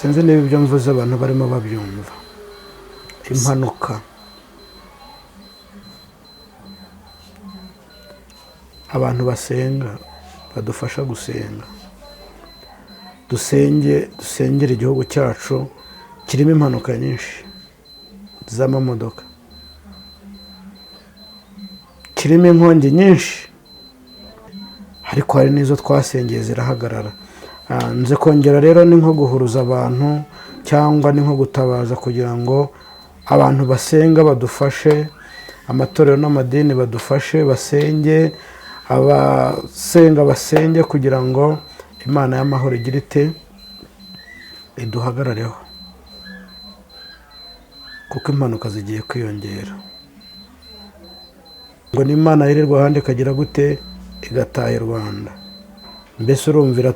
sinzi niba ibyo mvuze abantu barimo babyumva. Impanuka, abantu basenga badufasha gusenga, dusengera igihugu cyacu kirimo impanuka nyinshi z'amamodoka, kirimo inkongi nyinshi, ariko hari n'izo twasengeye zirahagarara. Nze kongera rero ni nko guhuruza abantu cyangwa ni nko gutabaza kugira ngo abantu basenga badufashe, amatorero n'amadini badufashe basenge, abasenga basenge kugira ngo Imana y'amahoro igira ite iduhagarareho, kuko impanuka zigiye kwiyongera. Ngo n'Imana yirirwa ahandi ikagira gute igataha i Rwanda. Mbese urumvira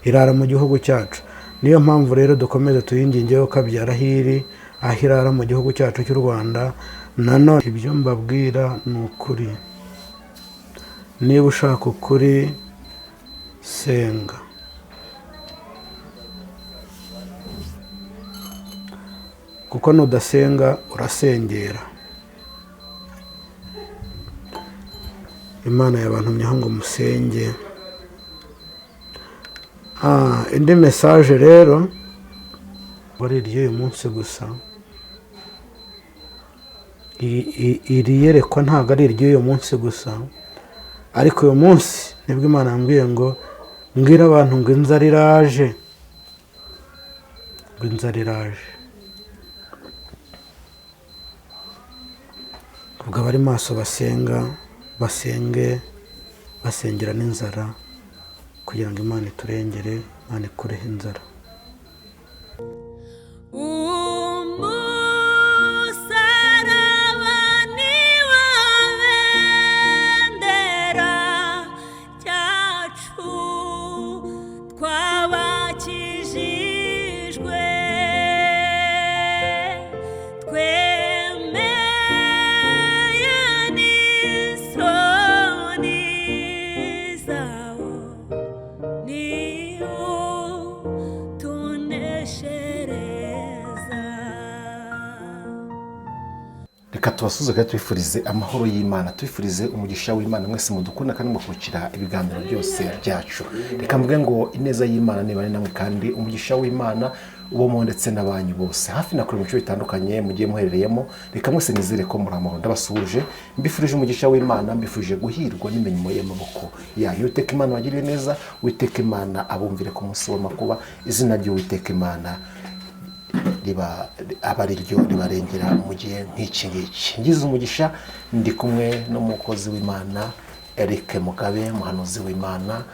irara mu gihugu cyacu. Niyo mpamvu rero dukomeza tuyingingeho kabyara hiri aho irara mu gihugu cyacu cy'u Rwanda. Nanone ibyo mbabwira ni ukuri. Niba ushaka ukuri, senga. Kuko nudasenga urasengera. Imana yabantumyeho ngo musenge. Indi message rero bari ry'uyu munsi gusa. Iri yerekwa ntabwo ari iry'uyu munsi gusa, ariko uyu munsi nibwo Imana yambwiye ngo mbwira abantu ngo inzara iraje, ngo inzara iraje. Ubwo abari maso basenga, basenge, basengera n'inzara kugira ngo Imana iturengere, Imana ikureho inzara. Tubasuze kandi twifurize amahoro y'Imana, twifurize umugisha w'Imana mwese mudukunda kandi mukurikira ibiganiro byose byacu. Reka mvuge ngo ineza y'Imana nibane namwe kandi umugisha w'Imana ubomo ndetse n'abanyu bose hafi nakuri mu bice bitandukanye mugiye muherereyemo. Reka mwese nizere ko muri amahoro. Ndabasuje, mbifurije umugisha w'Imana, mbifurije guhirwa n'imirimo y'amaboko yanyu. Uwiteka Imana wagiriye neza, Uwiteka Imana abumvire ku munsi w'amakuba. Izina ry'Uwiteka Imana abariryo ribarengera mu gihe nk'iki ngiki. Ngize umugisha ndi kumwe n'umukozi w'Imana Eric Mugabe, muhanuzi w'Imana.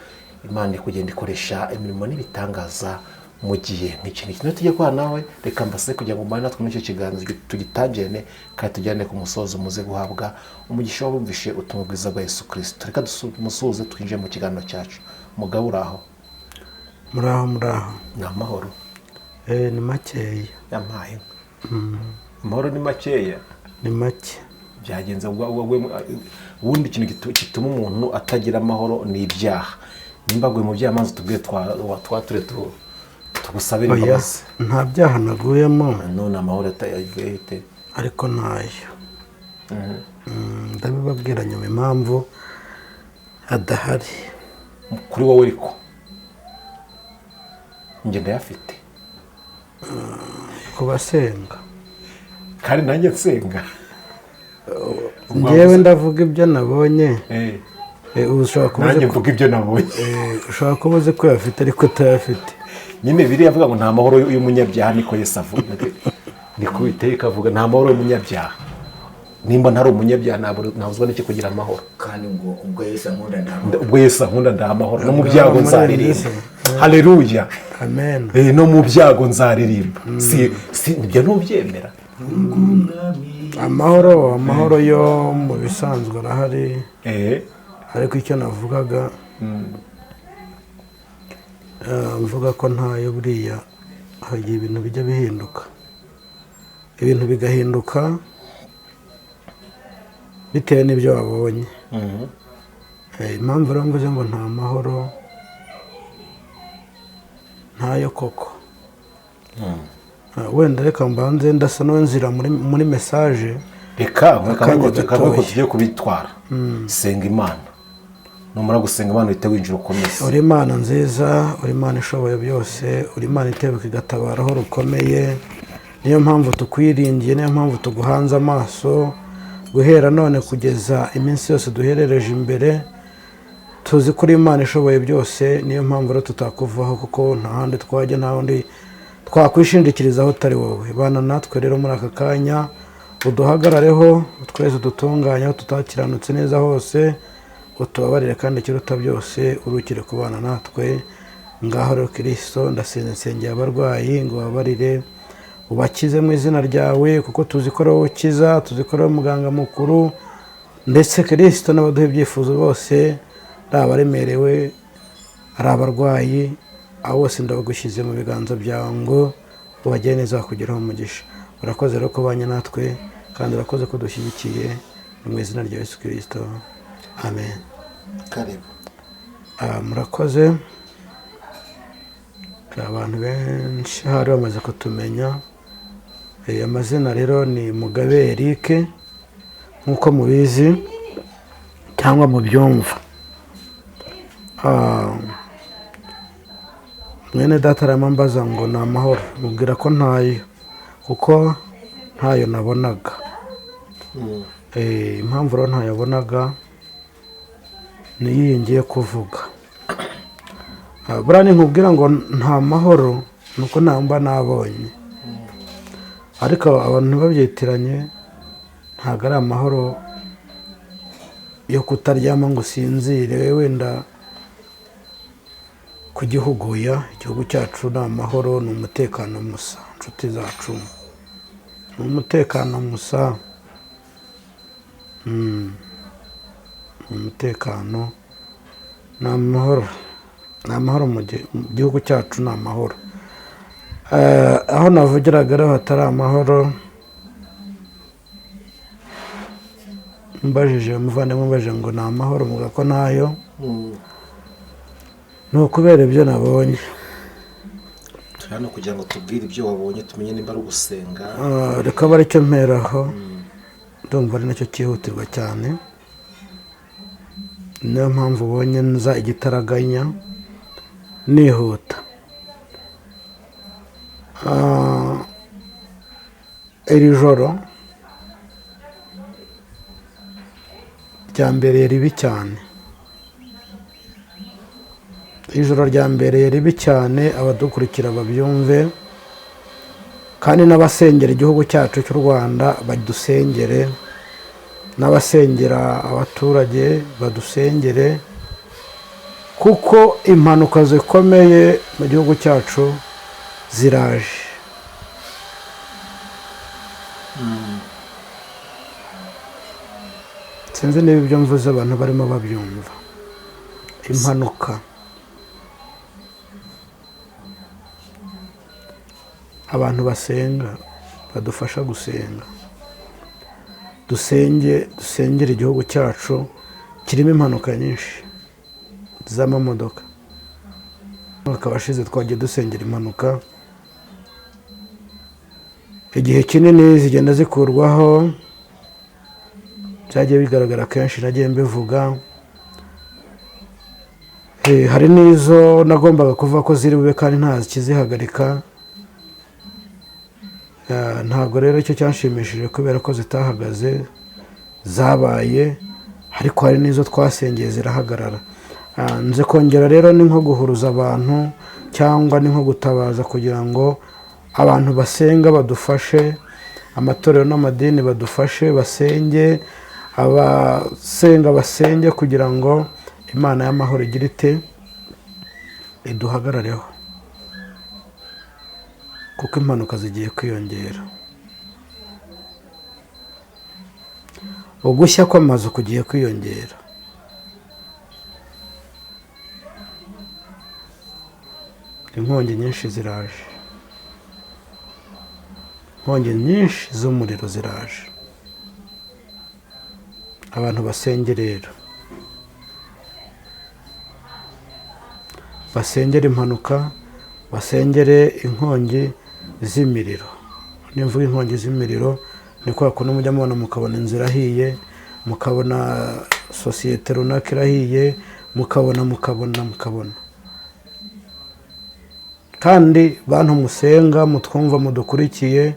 Imana kugenda ikoresha imirimo n'ibitangaza mu gihe nk'iki ngiki. Tujye kwa nawe, reka mbase kugira ngo mbane natwe muri icyo kiganiro tugitangirane kandi tujyane ku musozo muze guhabwa umugisha wabumvishe ubutumwa bwiza bwa Yesu Kristo. Reka dumusuze twinjiye mu kiganiro cyacu. Mugabe uraho? Muraho. Ni amahoro? Ni makeya. Yampaye. Amahoro ni makeya? Ni make. Byagenze ubundi ikintu gituma umuntu atagira amahoro ni ibyaha. Nimba gwe mu byaha manzi tubwiye twature tugusabira imbabazi. Nta byaha naguyemo. None amahoro atayite ariko nayo. Ndabibabwira nyuma impamvu adahari. Kuri wowe ariko nge ndayafite. Kubasenga kandi nanjye nsenga. Ngewe ndavuga ibyo nabonye. Ushobora kuvuga nanjye mvuga ibyo nabonye. Ushobora kuvuga ko yafite ariko utayafite. Nyine biri yavuga ngo nta mahoro y'umunyabyaha niko Yesu avuga. Niko Uwiteka avuga nta mahoro y'umunyabyaha. Nimba ntari umunyabyaha nabuzwa n'iki kugira amahoro. Kandi ngo ubwo Yesu ankunda ndamahoro. Ubwo Yesu ankunda ndamahoro. No mu byago nzaririmba. Haleluya. Amen. No mu byago nzaririmba. Si nibyo ntubyemera. Amahoro yo mu bisanzwe arahari. Ariko icyo navugaga mvuga ko ntayo buriya hagiye ibintu bijya bihinduka. Ibintu bigahinduka bitewe n'ibyo wabonye. Impamvu rero mvuze ngo nta mahoro ntayo koko. wenda reka mbanze ndasa n'inzira muri mesaje. reka tugiye kubitwara. senga Imana, numara gusenga Imana uhite winjira ukomeze. uri Imana nziza, uri Imana ishoboye byose, uri Imana itebuka igatabara aho rukomeye. niyo mpamvu tukwiringiye, niyo mpamvu tuguhanze amaso guhera none kugeza iminsi yose duherereje imbere. tuzi ko uri Imana ishoboye byose, niyo mpamvu rero tutakuvaho, kuko nta handi twajya, nta handi twakwishingikirizaho utari wowe. bana natwe rero muri aka kanya, uduhagarareho, twese udutunganye aho tutakiranutse neza hose, utubabarire kandi ikiruta byose urukire kubana natwe. ngaho rero Kristo, ndasenze nsengeye abarwayi ngo ubabarire, ubakize mu izina ryawe, kuko tuzi ko ari wowe ukiza, tuzi ko ari wowe muganga mukuru. ndetse Kristo n'abaduha ibyifuzo bose, ari abaremerewe, ari abarwayi, abo bose ndabagushyize mu biganza byawe ngo ubagire neza, bakugeraho umugisha. urakoze rero kubanye natwe, kandi urakoze ko dushyigikiye, mu izina rya Yesu Kristo, amen. karibu. murakoze. abantu benshi hari bamaze kutumenya. amazina rero ni Mugabe Eric, nk'uko mubizi cyangwa mubyumva. mwene data aramambaza ngo ni amahoro, mubwira ko ntayo, kuko ntayo nabonaga. impamvu rero ntayabonaga ni iyi ngiye kuvuga. buriya nkubwira ngo nta mahoro, nuko namba nabonye. ariko abantu ntibabyitiranye, ntabwo ari amahoro yo kutaryama ngo usinzire wenda ku gihugu. igihugu cyacu ni amahoro, ni umutekano musa. inshuti zacu, ni umutekano musa. umutekano ni amahoro, ni amahoro mu gihugu cyacu, ni amahoro. aho navugiraga rero hatari amahoro, mbajije umuvandimwe, mbajije ngo ni amahoro, muga ko ntayo. ni ukubera ibyo nabonye. hano kugira ngo tubwire ibyo wabonye, tumenye nimba ari ugusenga. reka aba aricyo mperaho, ndumva ari nacyo cyihutirwa cyane. niyo mpamvu ubonye nza igitaraganya nihuta. iri joro rya mbere ribi cyane. ijoro rya mbere ribi cyane, abadukurikira babyumve, kandi n'abasengera igihugu cyacu cy'u Rwanda badusengere, n'abasengera abaturage badusengere, kuko impanuka zikomeye mu gihugu cyacu ziraje. sinzi niba ibyo mvuze abantu barimo babyumva. impanuka, abantu basenga badufasha gusenga, dusengera igihugu cyacu kirimo impanuka nyinshi z'amamodoka. umwaka washize twagiye dusengera impanuka igihe kinini zigenda zikurwaho, byagiye bigaragara kenshi, nagiye mbivuga. hari n'izo nagombaga kuvuga ko ziri bube kandi nta kizihagarika. ntabwo rero icyo cyanshimishije kubera ko zitahagaze, zabaye, ariko hari n'izo twasengeye zirahagarara. nze kongera rero ni nko guhuruza abantu, cyangwa ni nko gutabaza kugira ngo abantu basenga badufashe, amatorero n'amadini badufashe basenge, abasenga basenge, kugira ngo Imana y'amahoro igira ite iduhagarareho, kuko impanuka zigiye kwiyongera. ugushya kw'amazu kugiye kwiyongera. inkongi nyinshi ziraje, inkongi nyinshi z'umuriro ziraje. abantu basenge rero, basengere impanuka, basengere inkongi, z'imiriro. Nimvuga inkongi z'imiriro ni kwa kundi mujya mubona mukabona inzira ahiye, mukabona sosiyete runaka irahiye, mukabona. Kandi bantu musenga, mutwumva, mudukurikiye,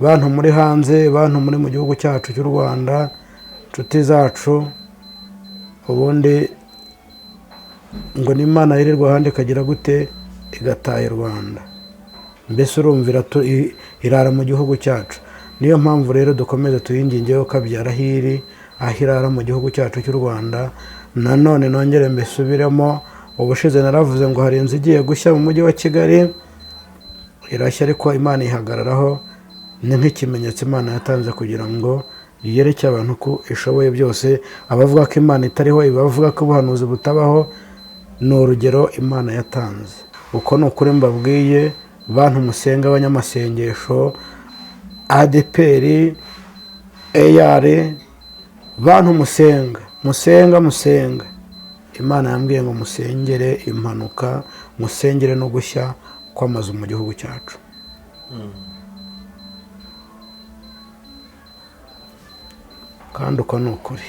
bantu muri hanze, bantu muri mu gihugu cyacu cy'u Rwanda, inshuti zacu, ubundi ngo n'Imana yirirwa ahandi ikagira gute igataha i Rwanda. Mbese urumvira irara mu gihugu cyacu. Niyo mpamvu rero dukomeza tuyingingeho kabyara hiri aho irara mu gihugu cyacu cy'u Rwanda. Nanone nongere mbisubiremo, ubushize naravuze ngo hari inzu igiye gushya mu mujyi wa Kigali, irashya ariko Imana ihagararaho. Ni nk'ikimenyetso Imana yatanze kugira ngo yereke abantu ko ishoboye byose. Abavuga ko Imana itariho, bavuga ko ubuhanuzi butabaho, ni urugero Imana yatanze. Uko ni ukuri mbabwiye, bantu musenga, abanyamasengesho, ADPR, AR, bantu musenga. Imana yambwiye ngo musengere impanuka, musengere no gushya kw'amazu mu gihugu cyacu. Kandi uko ni ukuri.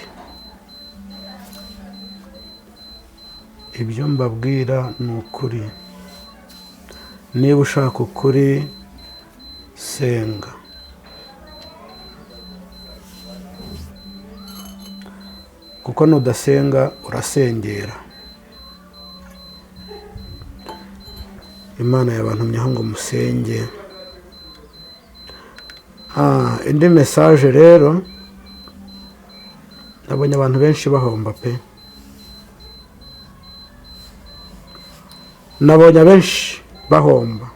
Ibyo mbabwira ni ukuri. Niba ushaka ukuri, senga. Kuko nudasenga urasengera. Imana yabantumyeho ngo musenge. Indi message rero, nabonye abantu benshi bahomba pe. Nabonye abenshi bahomba.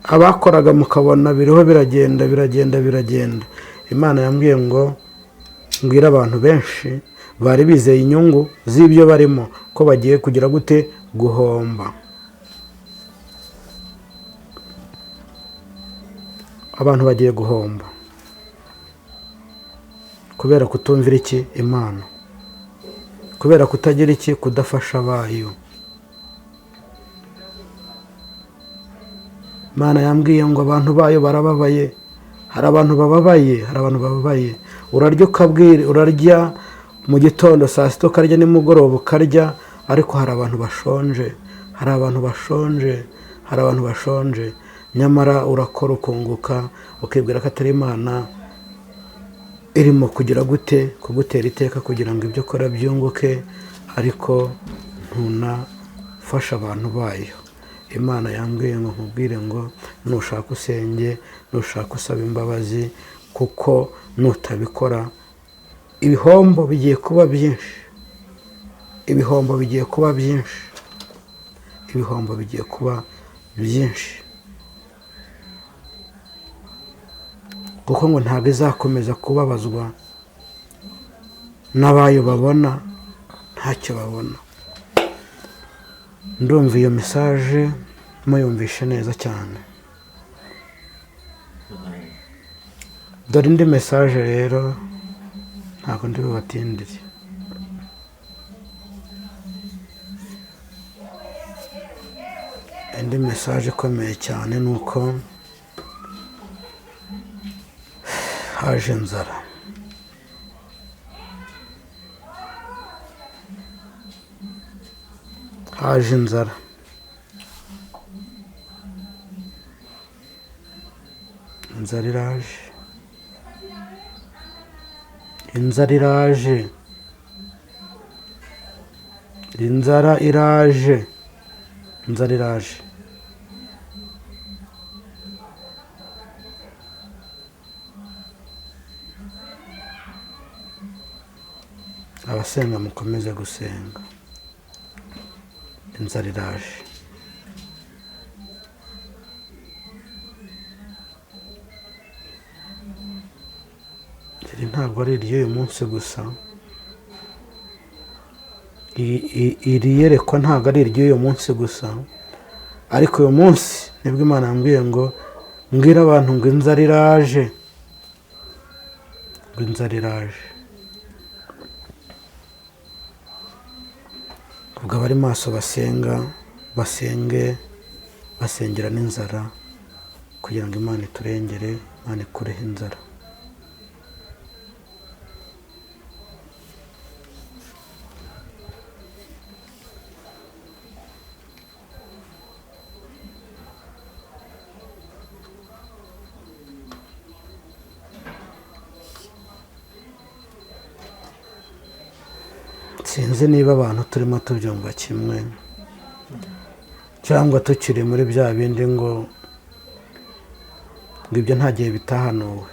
Abakoraga mukabona biriho biragenda. Imana yambwiye ngo mbwira abantu benshi bari bizeye inyungu z'ibyo barimo ko bagiye kugira gute guhomba. Abantu bagiye guhomba kubera kutumvira iki Imana, kubera kutagira iki kudafasha bayo. Imana yambwiye ngo abantu bayo barababaye. Hari abantu bababaye. Urarya mu gitondo, saa sita ukarya, nimugoroba ukarya, ariko hari abantu bashonje. Nyamara urakora ukunguka, ukibwira ko atari Imana irimo kugira gute kugutera iteka kugira ngo ibyo ukora byunguke, ariko ntunafasha abantu bayo. Imana yambwiye ngo nkubwire ngo nushaka usenge, nushaka usaba imbabazi, kuko nutabikora ibihombo bigiye kuba byinshi. Kuko ngo ntabwo izakomeza kubabazwa n'abayo babona ntacyo babona. Ndumva iyo message muyumvishe neza cyane. Dore indi message rero, ntabwo ndi bubatindire. Indi message ikomeye cyane ni uko haje inzara. Inzara iraje. Abasenga mukomeze gusenga. Inzara iraje. Ntabwo ari iry'uyu munsi gusa. Iri yerekwa ntabwo ari iry'uyu munsi gusa, ariko uyu munsi nibwo Imana yambwiye ngo mbwira abantu ngo inzara iraje. ubwo abari maso basenga basenge basengera n'inzara kugira ngo Imana iturengere, Imana ikureho inzara. Sinzi niba abantu turimo tubyumva kimwe cyangwa tukiri muri bya bindi ngo ibyo nta gihe bitahanuwe,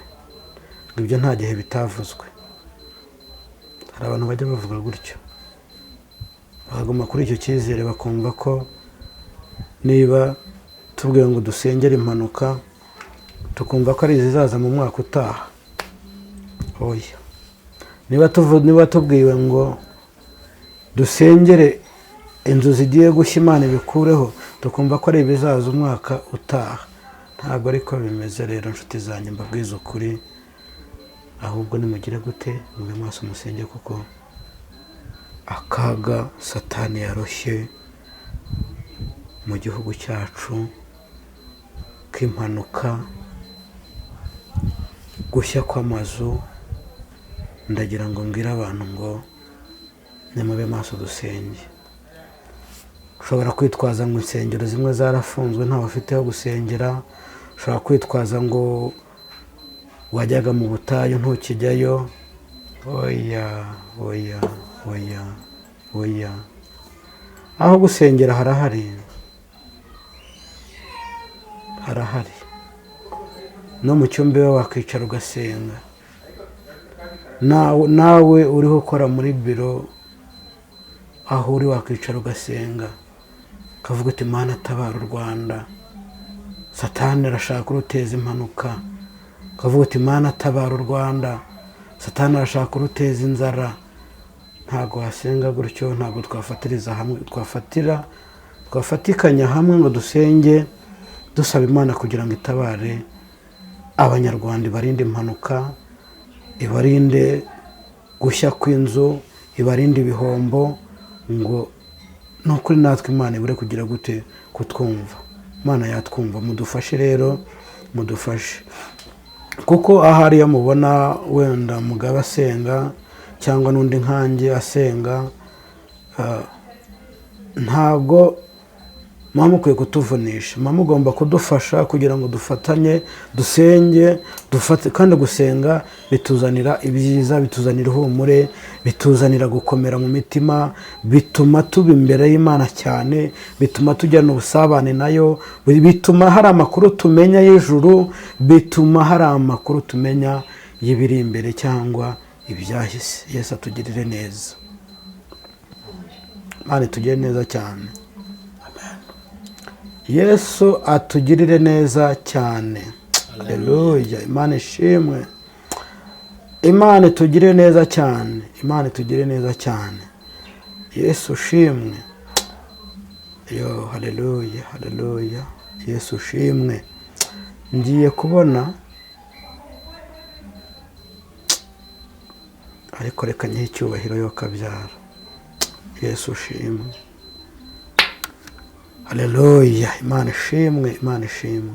ngo ibyo nta gihe bitavuzwe. Hari abantu bajya bavuga gutyo, baguma kuri icyo cyizere bakumva ko niba tubwiye ngo dusengere impanuka tukumva ko ari izizaza mu mwaka utaha. Oya, niba tubwiwe ngo dusengere inzu zigiye gushya Imana ibikureho tukumva ko ari ibizaza umwaka utaha. Ntabwo ariko bimeze rero nshuti zanjye, mbabwiza ukuri, ahubwo nimugire gute, mube maso musenge, kuko akaga Satani yaroshye mu gihugu cyacu k'impanuka, gushya kw'amazu, ndagira ngo mbwire abantu ngo nimube maso dusenge. Ushobora kwitwaza ngo insengero zimwe zarafunzwe ntawe ufite aho gusengera, ushobora kwitwaza ngo wajyaga mu butayu ntukijyayo. Oya oya oya oya, aho gusengera harahari, harahari. No mu cyumba iwe wakwicara ugasenga. Nawe uriho ukora muri biro, aho uri wakwicara ugasenga, ukavuga uti Mana tabara u Rwanda, Satani arashaka kuruteza impanuka. Ukavuga uti Mana tabara u Rwanda, Satani arashaka kuruteza inzara. Ntabwo wasenga gutyo, ntabwo twafatiriza hamwe, twafatikanya hamwe ngo dusenge dusaba Imana kugira ngo itabare abanyarwanda, ibarinde impanuka, ibarinde gushya kw'inzu, ibarinde ibihombo, ngo nukuri natwe Imana ibure kugira gute kutwumva. Imana yatwumva, mudufashe rero, mudufashe. Kuko ahariya mubona wenda Mugabe asenga cyangwa n'undi nkanjye asenga, ntabwo muba mukwiye kutuvunisha, muba mugomba kudufasha kugira ngo dufatanye dusenge, kandi gusenga bituzanira ibyiza, bituzanira ihumure, bituzanira gukomera mu mitima, bituma tuba imbere y'Imana cyane, bituma tujyana ubusabane nayo, bituma hari amakuru tumenya y'ijuru, bituma hari amakuru tumenya y'ibiri imbere cyangwa ibyahise. Yesu atugirire neza, Imana itugirire neza cyane. Yesu atugirire neza cyane. Haleluya, Imana ishimwe. Imana itugirire neza cyane, Imana itugirire neza cyane. Yesu ushimwe. Yo, haleluya, haleluya, Yesu ushimwe. Ngiye kubona, ariko reka nyihe icyubahiro yo kabyara. Yesu ushimwe. Haleluya, Imana ishimwe, Imana ishimwe.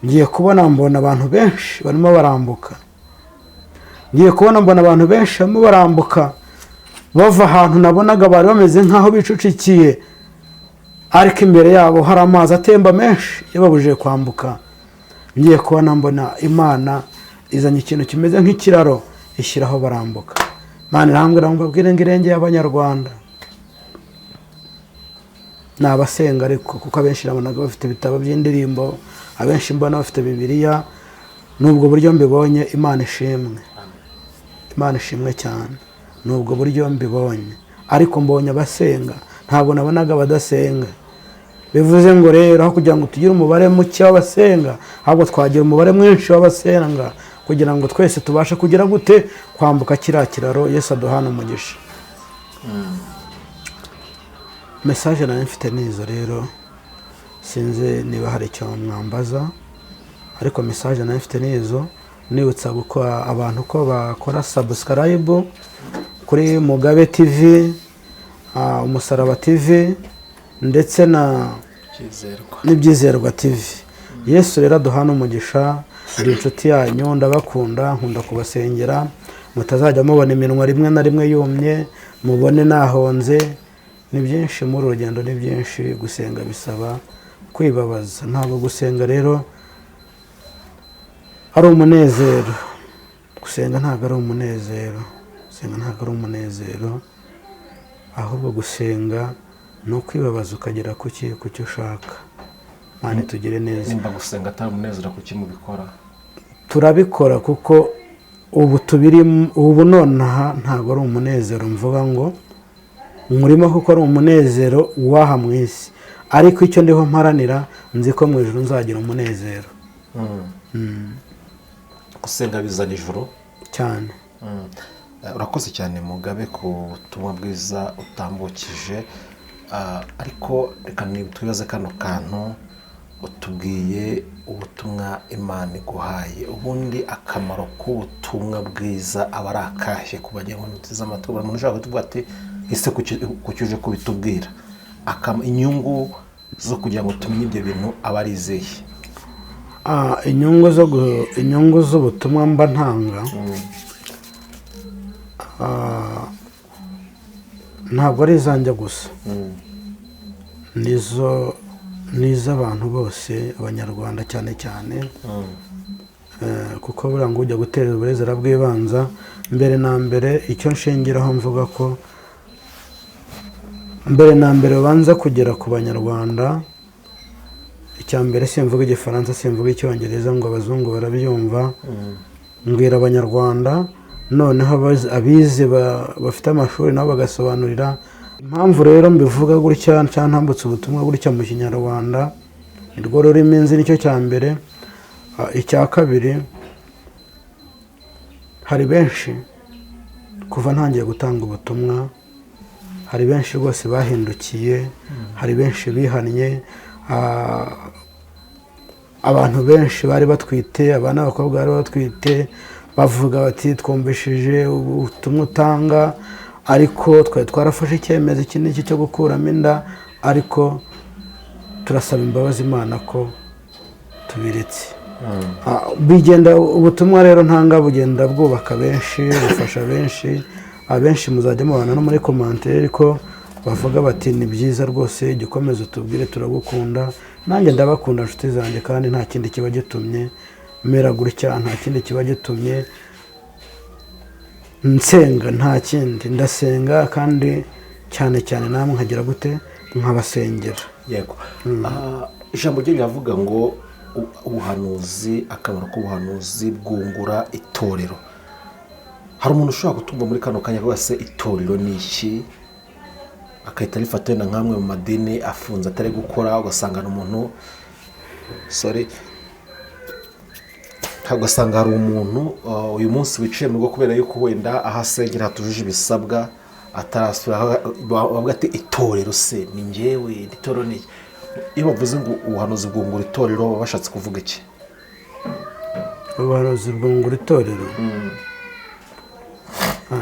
Ngiye kubona mbona abantu benshi barimo barambuka. Ngiye kubona mbona abantu benshi barimo barambuka bava ahantu nabonaga bari bameze nk'aho bicucikiye, ariko imbere yabo hari amazi atemba menshi yababujije kwambuka. Ngiye kubona mbona Imana izanye ikintu kimeze nk'ikiraro ishyiraho barambuka. Imana irambwira ngo mbabwire ngo irengeye Abanyarwanda. Ni abasenga ariko, kuko abenshi nabonaga bafite ibitabo by'indirimbo, abenshi mbona bafite Bibiliya. Nubwo buryo mbibonye, Imana ishimwe, Imana ishimwe cyane. Nubwo buryo mbibonye, ariko mbonye abasenga, ntabwo nabonaga badasenga. Bivuze ngo rero, aho kugira ngo tugire umubare muke w'abasenga, ahubwo twagira umubare mwinshi w'abasenga, kugira ngo twese tubashe kugira gute kwambuka kiriya kiraro. Yesu aduhana umugisha. Message nari mfite nizo rero, sinzi niba hari icyo mwambaza, ariko message nari mfite nizo. Nibutsa gukora abantu ko bakora subscribe kuri Mugabe TV, Umusaraba TV ndetse Cyizerwa. n'ibyizerwa TV. Yesu rero aduhana umugisha, ndi inshuti yanyu, ndabakunda, nkunda kubasengera, mutazajya mubona iminwa rimwe na rimwe yumye, mubone nahonze. Ni byinshi muri urugendo, ni byinshi. Gusenga bisaba kwibabaza, ntabwo gusenga rero ari umunezero. Gusenga ntabwo ari umunezero, gusenga ntabwo ari umunezero, ahubwo gusenga ni ukwibabaza ukagera ku cyo ushaka. Mani tugire neza. Nimba gusenga atari umunezero, kuki mubikora? Turabikora kuko ubu ubu nonaha ntabwo ari umunezero mvuga ngo murimo, kuko ari umunezero waha mu isi, ariko icyo ndiho mparanira nzi ko mu ijuru nzagira umunezero. Gusenga bizana ijuru cyane. Urakoze cyane Mugabe ku butumwa bwiza utambukije, ariko reka twibaze kano kantu utubwiye ubutumwa Imana iguhaye. Ubundi akamaro k'ubutumwa bwiza aba ari akahe ku bagenzi z'amatwi? Umuntu ushaka kutuvuga ati ese kuki uje kubitubwira? Inyungu zo kugira ngo tumenye ibyo bintu aba ari izihe? Inyungu z'ubutumwa mba ntanga ntabwo ari izanjye gusa, n'iz'abantu bose, abanyarwanda cyane cyane, kuko buriya ngo ujya gutera uburezi arabwibanza. Mbere na mbere icyo nshingiraho mvuga ko mbere na mbere ubanza kugera ku banyarwanda. Icya mbere simvuga igifaransa, simvuga icyongereza ngo abazungu barabyumva, mbwira abanyarwanda, noneho abize bafite amashuri nabo bagasobanurira. Impamvu rero mbivuga gutya cyangwa ntambutse ubutumwa gutya mu kinyarwanda, nirwo rurimi nzi, nicyo cya mbere. Icya kabiri, hari benshi kuva ntangiye gutanga ubutumwa, hari benshi rwose bahindukiye, hari benshi bihannye. Abantu benshi bari batwite, abana b'abakobwa bari batwite, bavuga bati twumvishije ubutumwa utanga, ariko twari twarafashe icyemezo iki n'iki cyo gukuramo inda, ariko turasaba imbabazi Imana ko tubiretse. Bigenda ubutumwa rero ntanga bugenda bwubaka benshi, bufasha benshi. Abenshi muzajya mubana no muri commentaire ko bavuga bati ni byiza rwose, igikomeza utubwire, turagukunda. Nanjye ndabakunda inshuti zanjye, kandi nta kindi kiba gitumye mera gutya, nta kindi kiba gitumye nsenga, nta kindi. Ndasenga kandi cyane cyane namwe nkagira gute, nkabasengera. Yego. Ijambo rye riravuga ngo ubuhanuzi, akamaro k'ubuhanuzi bwungura itorero. Hari umuntu ushobora gutumva muri kano kanya ko se itorero ni iki, akahita rifata wenda nk'amwe mu madini afunze atari gukora, ugasanga n'umuntu ugasanga hari umuntu uyu munsi wiciye mu rugo kubera yuko wenda aho asengera hatujuje ibisabwa, atarasura. Bavuga ati itorero se ni njyewe, itorero ni iki? Iyo bavuze ngo ubuhanuzi bwungura itorero, baba bashatse kuvuga iki? Ubuhanuzi bwungura itorero,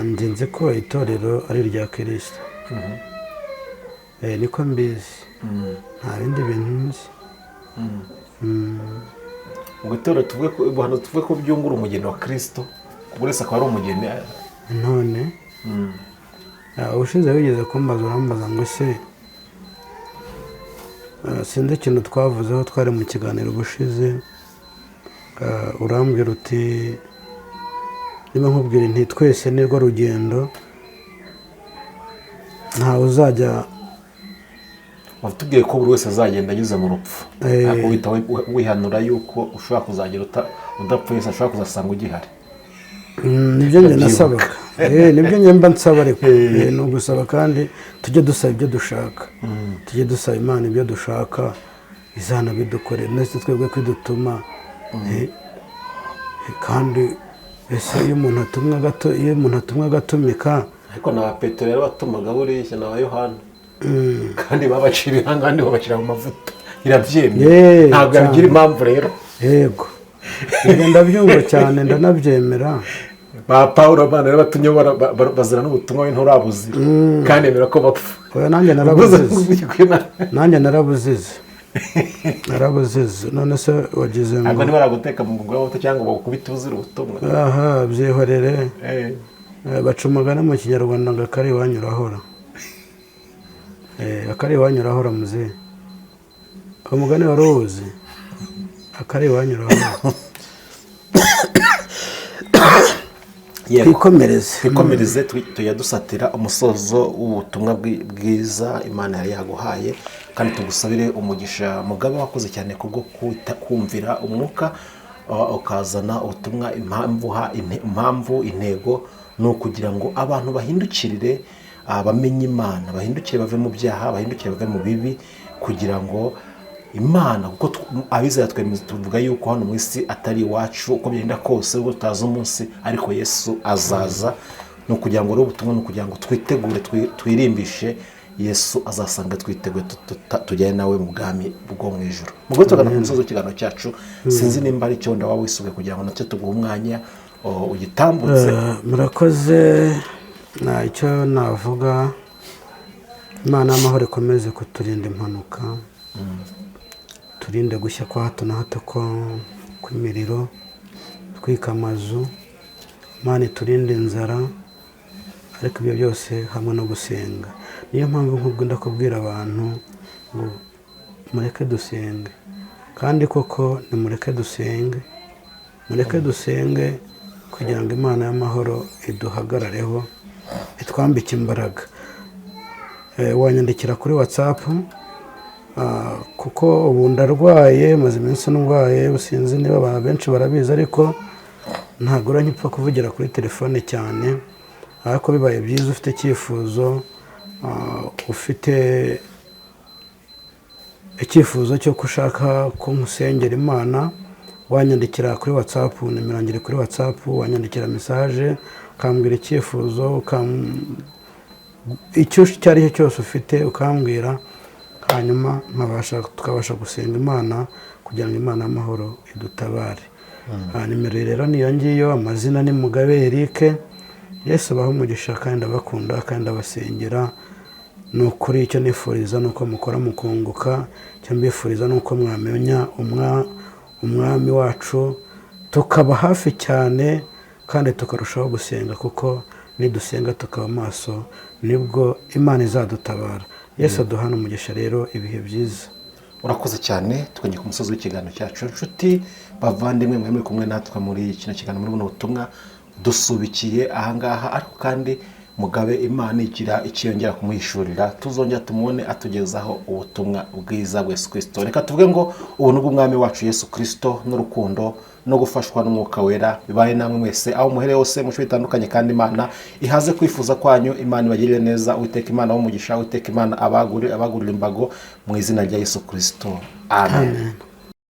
nzi ko itorero ari irya Kristo. Niko mbizi, nta bindi bintu nzi. Ngo itorero tuvuge ko ubuhanuzi tuvuge ko byungura umugeni wa Kristo, buri wese akaba ari umugeni. None ubushize wigeze kumbaza, urambaza ngo se sinzi ikintu twavuzeho, twari mu kiganiro ubushize, urambwira uti niba nkubwira nti twese nirwo rugendo, ntawe uzajya. Watubwiye ko buri wese azagenda anyuze mu rupfu, ariko wita wihanura yuko ushobora kuzagera udapfuye, ashobora kuzasanga ugihari. Nibyo njye nasabaga, nibyo njye mba nsaba, ariko ni ugusaba kandi tujye dusaba ibyo dushaka, tujye dusaba Imana ibyo dushaka, izana bidukore, ndetse twebwe kwidutuma. Kandi ese iyo umuntu atumwa agatumika, ariko na Petero rero batumaga buriya na Yohana, kandi babacira ihangane babashyira mu mavuta, irabyemye, ntabwo yabigira impamvu rero. Yego, ndabyumva cyane, ndanabyemera. ba Pawulo abana rero batumye bazira n'ubutumwa nturabuzi kandi emera ko bapfa. Oya, nanjye narabuzize none se wagize ngo ntabwo baraguteka mu ngugwa wote cyangwa bagukubita uzira ubutumwa. aha byihorere. Baca umugani mu kinyarwanda ngo akari iwanyu urahora. Akari iwanyu urahora muzehe, umugani wari uwuzi, akari iwanyu urahora. twikomereze tujya dusatira umusozo w'ubutumwa bwiza Imana yari yaguhaye, kandi tugusabire umugisha mugabe wakoze cyane kubwo kumvira umwuka ukazana ubutumwa. Impamvu intego ni ukugira ngo abantu bahindukirire bamenye Imana, bahindukire bave mu byaha, bahindukire bave mu bibi, kugira ngo Imana, kuko abizera twemeza tuvuga yuko hano mu isi atari iwacu uko byenda kose, ubwo tutazi umunsi ariko Yesu azaza. Ni ukugira ngo rero ubutumwa ni ukugira ngo twitegure, twirimbishe Yesu azasanga twiteguye tujyane nawe mu bwami bwo mu ijuru. Mubwo tugana ku musozo w'ikiganiro cyacu, sinzi nimba ari cyo waba wisubiye kugira ngo nacyo tuguhe umwanya ugitambutse. Murakoze. Icyo navuga, Imana y'amahoro ikomeze kuturinda impanuka, turinde gushya kwa hato na hato kw'imiriro, twika amazu, Imana iturinde inzara, ariko ibyo byose hamwe no gusenga. Niyo mpamvu nk'ubwo ndakubwira abantu ngo mureke dusenge, kandi koko nimureke dusenge kugira ngo Imana y'amahoro iduhagarareho, itwambike imbaraga. Wanyandikira kuri WhatsApp, kuko ubu ndarwaye, maze iminsi ndwaye, sinzi niba abantu benshi barabizi, ariko ntabwo uranyipfa kuvugira kuri telefone cyane. Ariko bibaye byiza ufite icyifuzo, ufite icyifuzo cyo gushaka ko musengera Imana, wanyandikira kuri WhatsApp, nimero ngiri kuri WhatsApp, wanyandikira message ukambwira icyifuzo, icyo ari cyo cyose ufite ukambwira, hanyuma tukabasha gusenga Imana kugira ngo Imana y'amahoro idutabare. Nimero rero niyo ngiyo, amazina ni Mugabe Eric. Yesu abaha umugisha kandi abakunda kandi abasengera. Ni ukuri icyo nifuriza ni uko mukora mukunguka, icyo mbifuriza ni uko mwamenya umwami wacu, tukaba hafi cyane kandi tukarushaho gusenga, kuko nidusenga tukaba maso nibwo Imana izadutabara. Yesu aduhana umugisha rero, ibihe byiza. Urakoze cyane. Twongeye ku musozi w'ikiganiro cyacu. Inshuti bavandimwe, muri kumwe natwe muri kino kiganiro, muri buno butumwa dusubikiye ahangaha, ariko kandi Mugabe Imana igira ikiyongera kumuhishurira, tuzongera tumubone atugezaho ubutumwa bwiza bwa Yesu Kristo. Reka tuvuge ngo ubuntu bw'umwami wacu Yesu Kristo n'urukundo no gufashwa n'umwuka wera bibaye namwe mwese aho muhereye hose mu bitandukanye, kandi Imana ihaze kwifuza kwanyu. Imana ibagirire neza. Uwiteka Imana w'umugisha, Uwiteka Imana abagurira imbago mu izina rya Yesu Kristo. Amen.